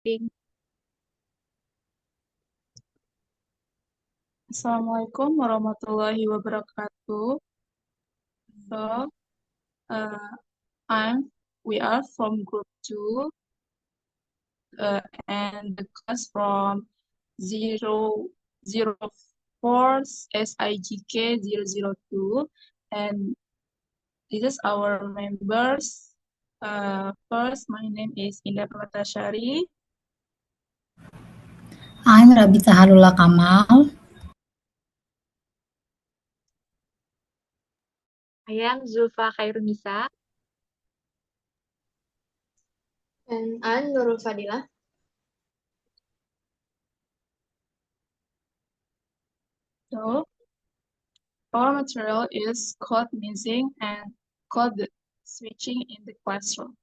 recording. Assalamualaikum warahmatullahi wabarakatuh. So, we are from group 2, and the class from 004 SIGK 002, and this is our members. First, my name is Indah Pratasari. I'm Rabita Harullah Kamal. I am Zulfa Khairunisa. And I'm Nurul Fadilah. So, our material is code mixing and code switching in the classroom.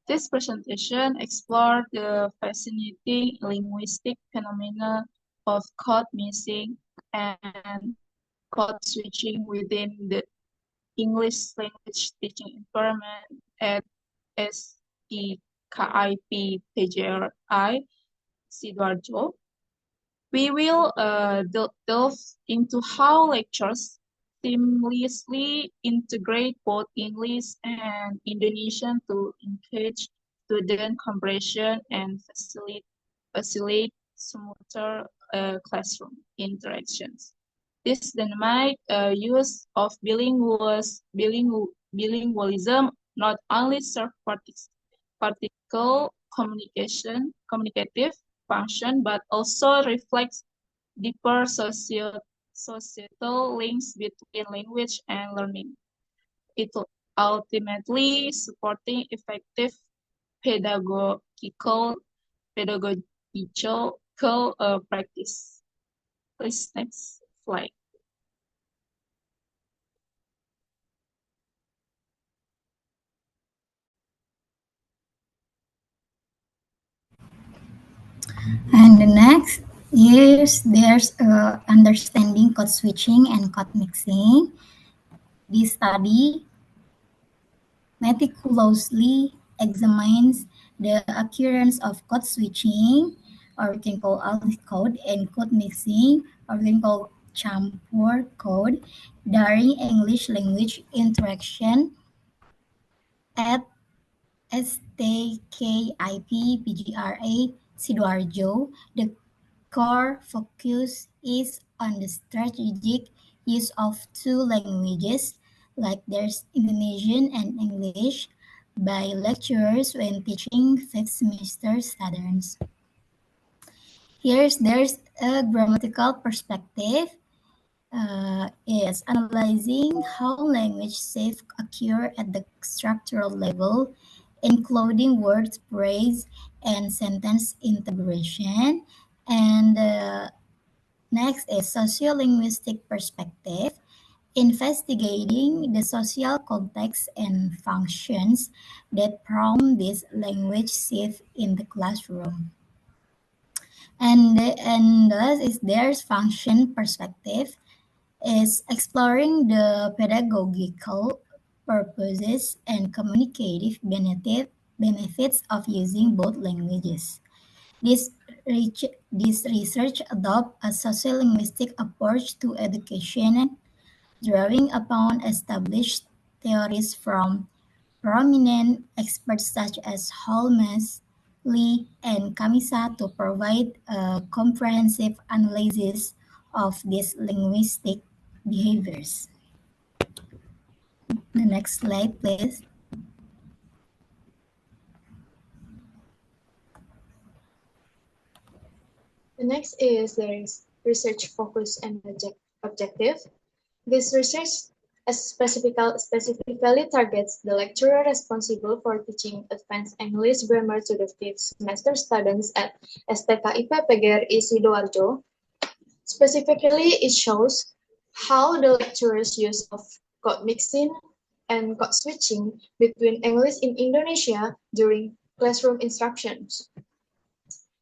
This presentation explored the fascinating linguistic phenomena of code mixing and code switching within the English language teaching environment at SEKIP PGRI Sidoarjo. We will delve into how lectures seamlessly integrate both English and Indonesian to engage student comprehension and facilitate smoother classroom interactions. This dynamic use of bilingualism not only serves particle communicative function, but also reflects deeper societal links between language and learning. It ultimately supporting effective pedagogical practice. Please, next slide. And the next is there's understanding code switching and code mixing. This study meticulously examines the occurrence of code switching, or we can call alt code, and code mixing, or we can call campur code, during English language interaction at STKIP PGRA Sidoarjo. The core focus is on the strategic use of two languages, like there's Indonesian and English, by lecturers when teaching fifth semester students. There's a grammatical perspective. Is analyzing how language shifts occur at the structural level, including word, phrase, and sentence integration. And next is sociolinguistic perspective, investigating the social context and functions that prompt this language shift in the classroom. And thus is there's function perspective, is exploring the pedagogical purposes and communicative benefits of using both languages. This research adopts a sociolinguistic approach to education, drawing upon established theories from prominent experts such as Holmes, Lee, and Kamisa to provide a comprehensive analysis of these linguistic behaviors. The next slide, please. The next is the research focus and objective. This research specifically targets the lecturer responsible for teaching advanced English grammar to the fifth semester students at STKIP PGRI Sidoarjo. Specifically, it shows how the lecturer's use of code mixing and code switching between English in Indonesia during classroom instructions.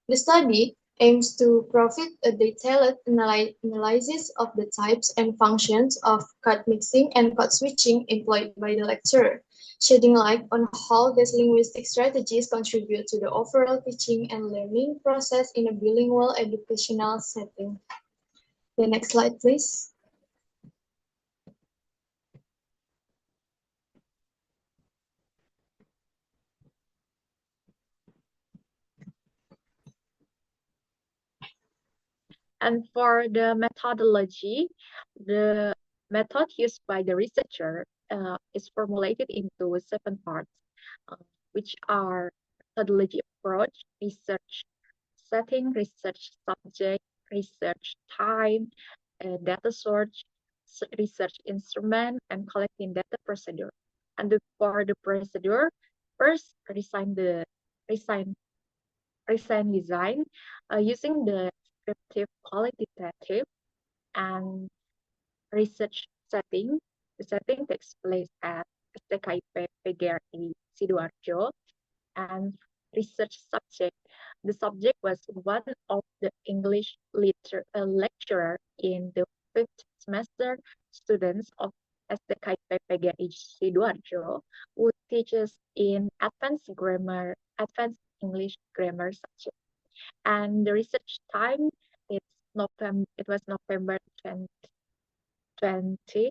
The study aims to provide a detailed analysis of the types and functions of code mixing and code switching employed by the lecturer, shedding light on how these linguistic strategies contribute to the overall teaching and learning process in a bilingual educational setting. The next slide, please. And for the methodology, the method used by the researcher is formulated into 7 parts, which are methodology approach, research setting, research subject, research time, data source, research instrument, and collecting data procedure. And for the procedure, first resign design using the descriptive, qualitative, and research setting. The setting takes place at STKIP PGRI Sidoarjo, and research subject. The subject was one of the English lecturer in the 5th semester students of STKIP PGRI Sidoarjo, who teaches in advanced English grammar subject. And the research time, it was November 2019.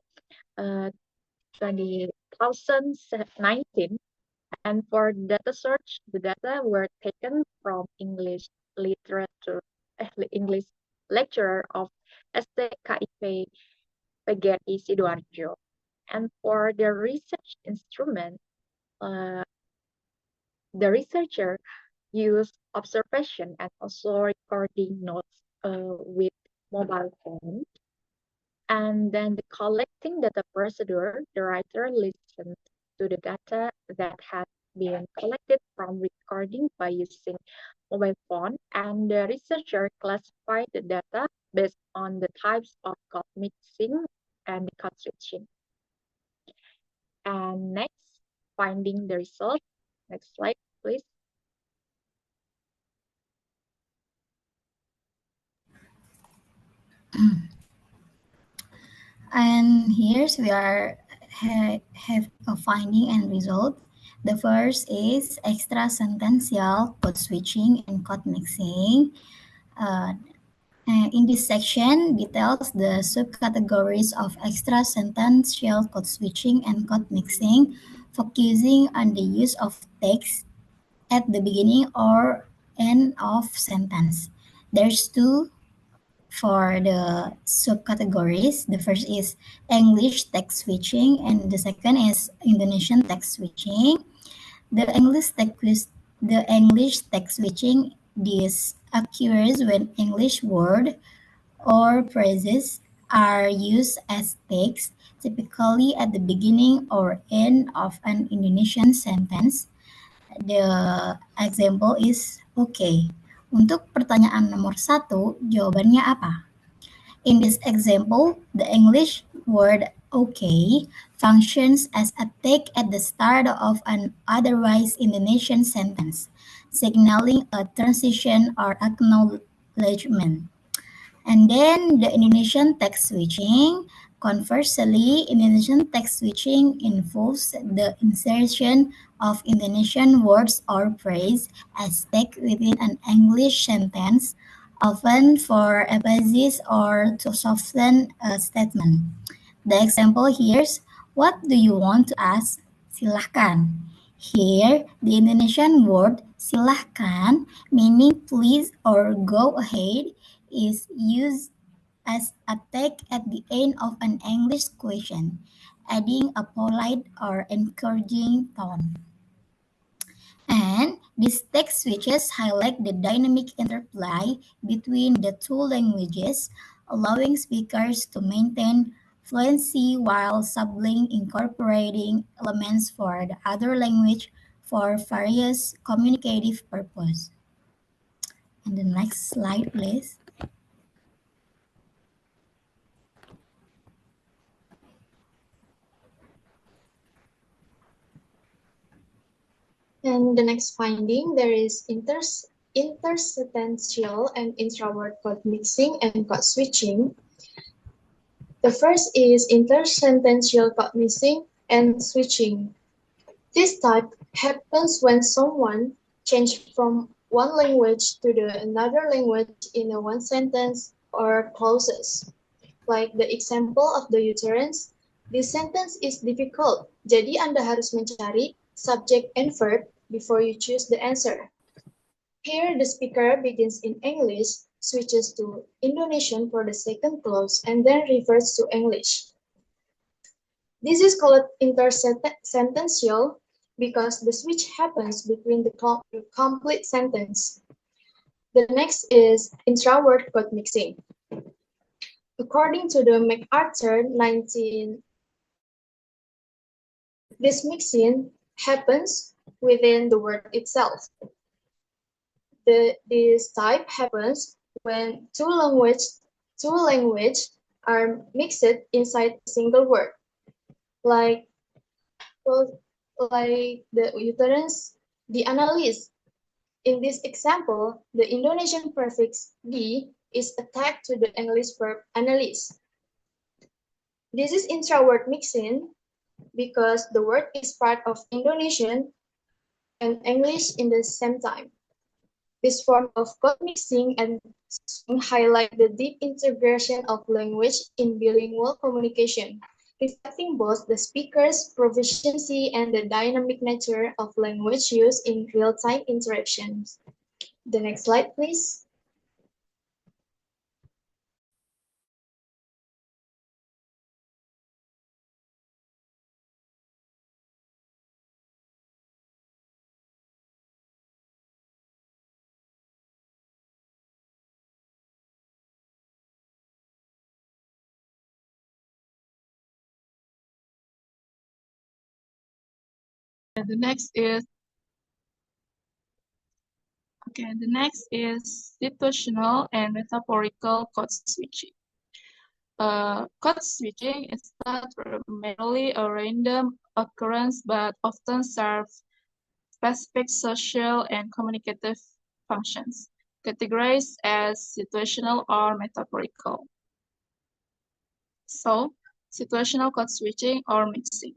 And for data search, the data were taken from English lecturer of STKIP PGRI Sidoarjo. And for the research instrument, the researcher used observation and also recording notes with mobile phone. And then the collecting data procedure, the writer listened to the data that had been collected from recording by using mobile phone, and the researcher classified the data based on the types of code mixing and code switching. And next, finding the result. Next slide, please. And here's we are have a finding and result. The first is extra-sentential code switching and code mixing. In this section, details the subcategories of extra-sentential code switching and code mixing, focusing on the use of text at the beginning or end of sentence. There's two for the subcategories. The first is English text switching, and the second is Indonesian text switching. The English text switching this occurs when English word or phrases are used as text, typically at the beginning or end of an Indonesian sentence. The example is okay. Untuk pertanyaan nomor 1, jawabannya apa? In this example, the English word okay functions as a tag at the start of an otherwise Indonesian sentence, signaling a transition or acknowledgement. And then the Indonesian text switching. Conversely, Indonesian text switching involves the insertion of Indonesian words or phrase as text within an English sentence, often for emphasis or to soften a statement. The example here is, what do you want to ask? Silahkan. Here, the Indonesian word silahkan, meaning please or go ahead, is used as a tag at the end of an English question, adding a polite or encouraging tone. And these text switches highlight the dynamic interplay between the two languages, allowing speakers to maintain fluency while subtly incorporating elements for the other language for various communicative purposes. And the next slide, please. And the next finding, there is intersentential and intraword code mixing and code switching. The first is intersentential code mixing and switching. This type happens when someone changes from one language to another language in one sentence or clauses. Like the example of the utterance, this sentence is difficult, jadi Anda harus mencari subject and verb before you choose the answer. Here the speaker begins in English, switches to Indonesian for the second clause, and then reverts to English. This is called intersentential because the switch happens between the complete sentence. The next is intra-word code mixing. According to the MacArthur 19, this mixing happens within the word itself. This type happens when two languages are mixed inside a single word, like the utterance, the analyst. In this example, the Indonesian prefix "di" is attached to the English verb analyst. This is intra-word mixing because the word is part of Indonesian and English in the same time. This form of code mixing and switching highlight the deep integration of language in bilingual communication, reflecting both the speaker's proficiency and the dynamic nature of language use in real-time interactions. The next slide, please. The next is situational and metaphorical code switching. Code switching is not merely a random occurrence, but often serves specific social and communicative functions, categorized as situational or metaphorical. So, situational code switching or mixing.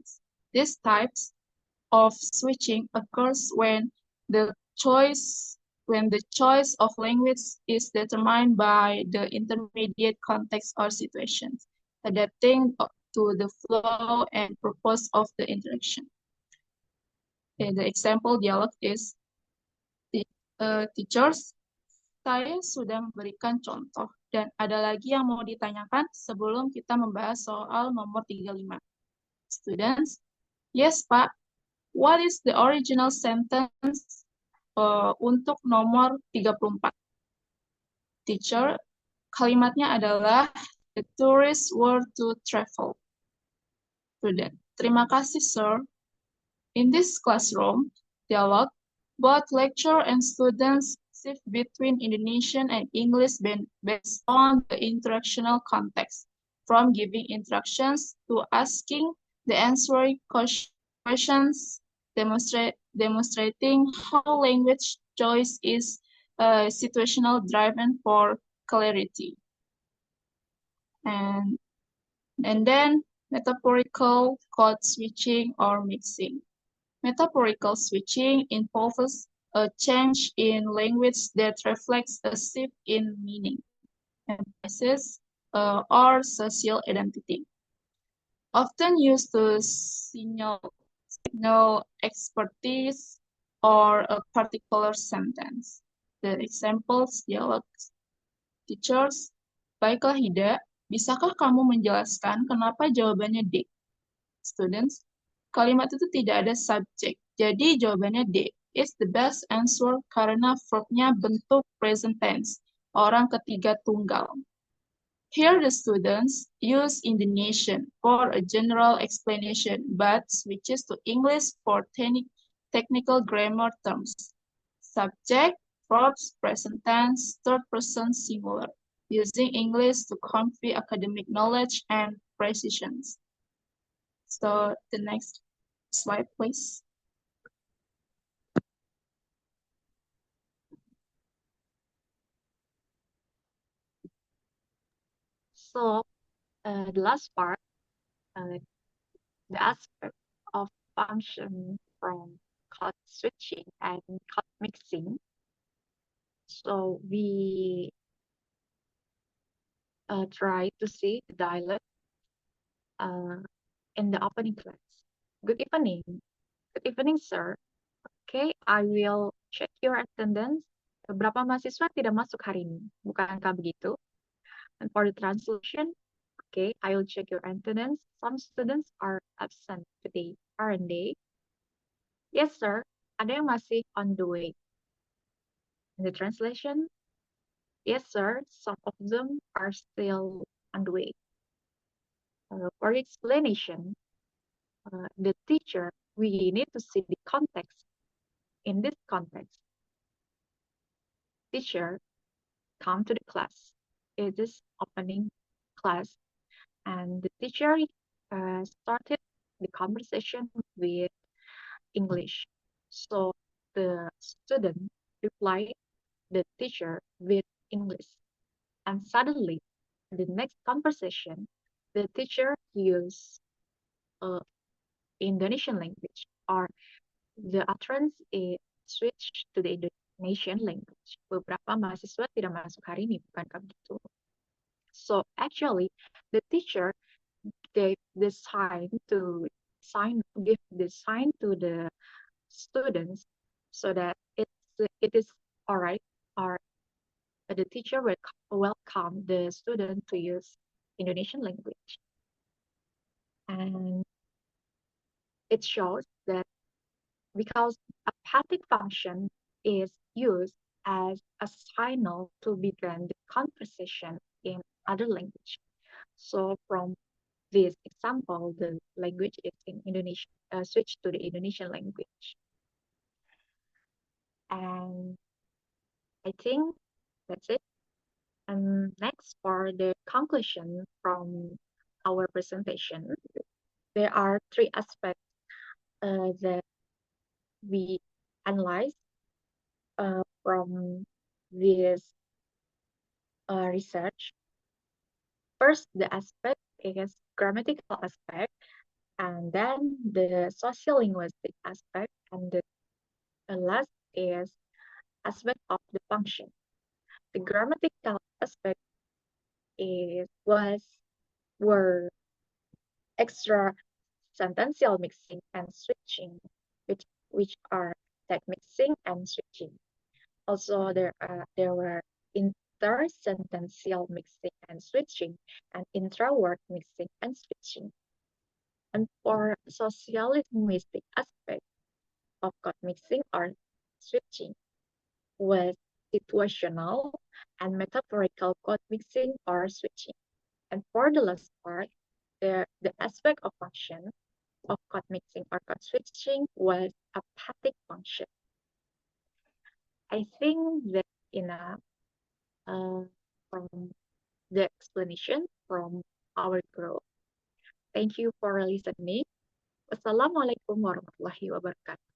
These types of switching occurs when the choice of language is determined by the intermediate context or situations, adapting to the flow and purpose of the interaction. The example dialog is, teachers, saya sudah memberikan contoh, dan ada lagi yang mau ditanyakan sebelum kita membahas soal nomor 35. Students, yes Pak, what is the original sentence untuk nomor 34? Teacher, kalimatnya adalah the tourists were to travel. Student, terima kasih sir. In this classroom dialogue, both lecturer and students shift between Indonesian and English based on the interactional context, from giving instructions to asking the answering questions, demonstrating how language choice is situational driven for clarity. And then metaphorical code switching or mixing. Metaphorical switching involves a change in language that reflects a shift in meaning, emphasis, or social identity. Often used to signal expertise or a particular sentence. The examples dialogues. Teachers, baiklah Hida, bisakah kamu menjelaskan kenapa jawabannya D? Students, kalimat itu tidak ada subjek, jadi jawabannya D. Is the best answer karena verbnya bentuk present tense, orang ketiga tunggal. Here the students use Indonesian for a general explanation, but switches to English for technical grammar terms. Subject, verbs, present tense, third person singular, using English to convey academic knowledge and precision. So the next slide, please. So the last part, the aspect of function from code switching and code mixing. So we try to see the dialect in the opening class. Good evening. Good evening, sir. Okay, I will check your attendance. Berapa mahasiswa tidak masuk hari ini? Bukankah begitu? And for the translation, okay, I will check your attendance. Some students are absent today, aren't they? Yes, sir. Ada yang masih on the way. In the translation, yes, sir. Some of them are still on the way. For explanation, the teacher, we need to see the context. In this context, teacher, come to the class. It is opening class, and the teacher started the conversation with English. So the student replied the teacher with English. And suddenly, the next conversation, the teacher used Indonesian language, or the utterance is switched to the Indonesian language. Beberapa mahasiswa tidak masuk hari ini, bukankah begitu? So actually, the teacher gave the sign to the students so that it is all right, or the teacher will welcome the student to use Indonesian language. And it shows that because apathic function is used as a signal to begin the conversation in other language. So from this example, the language is in Indonesian, switched to the Indonesian language. And I think that's it. And next, for the conclusion from our presentation, there are three aspects that we analyze from this research. First, the aspect is grammatical aspect, and then the sociolinguistic aspect, and the last is aspect of the function. The grammatical aspect were extra sentential mixing and switching, which are text mixing and switching. Also, there were intersentential mixing and switching, and intra-word mixing and switching. And for sociolinguistic aspect of code mixing or switching was situational and metaphorical code mixing or switching. And for the last part, the aspect of function of code mixing or code switching was apathic function. I think that's enough from the explanation from our group. Thank you for listening. Wassalamualaikum warahmatullahi wabarakatuh.